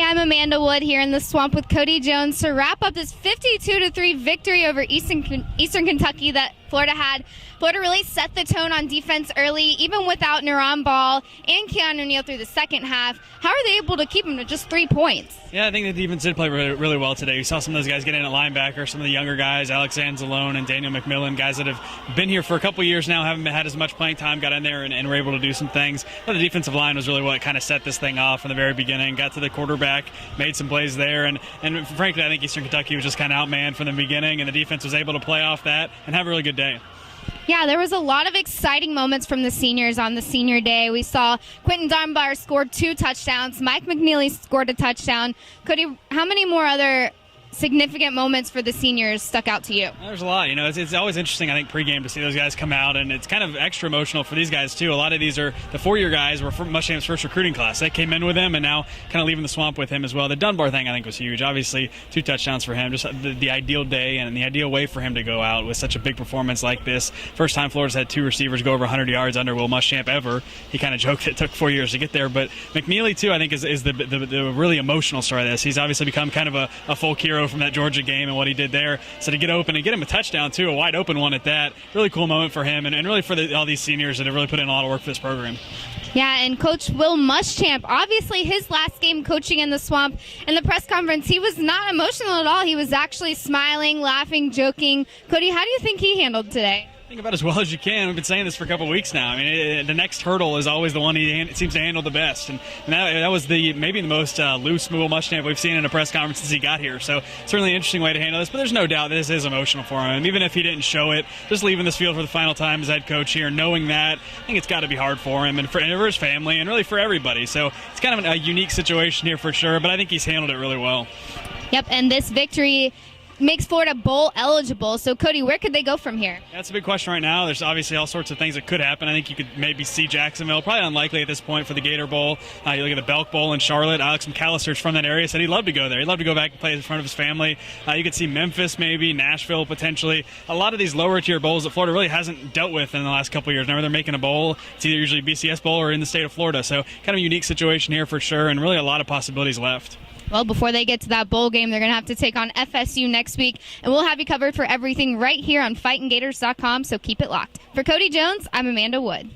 I'm Amanda Wood here in the Swamp with Cody Jones to wrap up this 52-3 victory over Eastern Kentucky that Florida had. Florida really set the tone on defense early, even without Naran Ball and Keanu Neal through the second half. How are they able to keep them to just 3 points? Yeah, I think the defense did play really well today. We saw some of those guys get in at linebacker, some of the younger guys, Alex Anzalone and Daniel McMillan, guys that have been here for a couple years now, haven't had as much playing time, got in there and were able to do some things. But the defensive line was really what kind of set this thing off from the very beginning. Got to the quarterback, made some plays there, and frankly, I think Eastern Kentucky was just kind of outmanned from the beginning, and the defense was able to play off that and have a really good day. Yeah, there was a lot of exciting moments from the seniors on the senior day. We saw Quentin Dunbar scored 2 touchdowns. Mike McNeely scored a touchdown. Cody, how many more other significant moments for the seniors stuck out to you? There's a lot. It's always interesting, I think, pregame to see those guys come out, and it's kind of extra emotional for these guys, too. A lot of these are the 4-year guys were Muschamp's first recruiting class. They came in with him and now kind of leaving the Swamp with him as well. The Dunbar thing, I think, was huge. Obviously, 2 touchdowns for him. Just the ideal day and the ideal way for him to go out with such a big performance like this. First time Florida's had 2 receivers go over 100 yards under Will Muschamp ever. He kind of joked it took 4 years to get there. But McNeely, too, I think is the really emotional story of this. He's obviously become kind of a folk hero from that Georgia game and what he did there. So to get open and get him a touchdown, too, a wide open one at that, really cool moment for him and really for all these seniors that have really put in a lot of work for this program. Yeah, and Coach Will Muschamp, obviously his last game coaching in the Swamp, in the press conference, he was not emotional at all. He was actually smiling, laughing, joking. Cody, how do you think he handled today? I think about as well as you can. We've been saying this for a couple of weeks now. I mean, the next hurdle is always the one he seems to handle the best, and that was maybe the most loose Will Muschamp we've seen in a press conference since he got here. So certainly an interesting way to handle this, but there's no doubt this is emotional for him. Even if he didn't show it, just leaving this field for the final time as head coach here, knowing that, I think it's got to be hard for him and for his family and really for everybody. So it's kind of a unique situation here for sure, but I think he's handled it really well. Yep, and this victory makes Florida bowl eligible. So, Cody, where could they go from here? That's a big question right now. There's obviously all sorts of things that could happen. I think you could maybe see Jacksonville. Probably unlikely at this point for the Gator Bowl. You look at the Belk Bowl in Charlotte. Alex McAllister's from that area. Said he'd love to go there. He'd love to go back and play in front of his family. You could see Memphis maybe, Nashville potentially. A lot of these lower-tier bowls that Florida really hasn't dealt with in the last couple of years. Whenever they're making a bowl, it's either usually BCS Bowl or in the state of Florida. So kind of a unique situation here for sure, and really a lot of possibilities left. Well, before they get to that bowl game, they're going to have to take on FSU next week, and we'll have you covered for everything right here on FightinGators.com, so keep it locked. For Cody Jones, I'm Amanda Wood.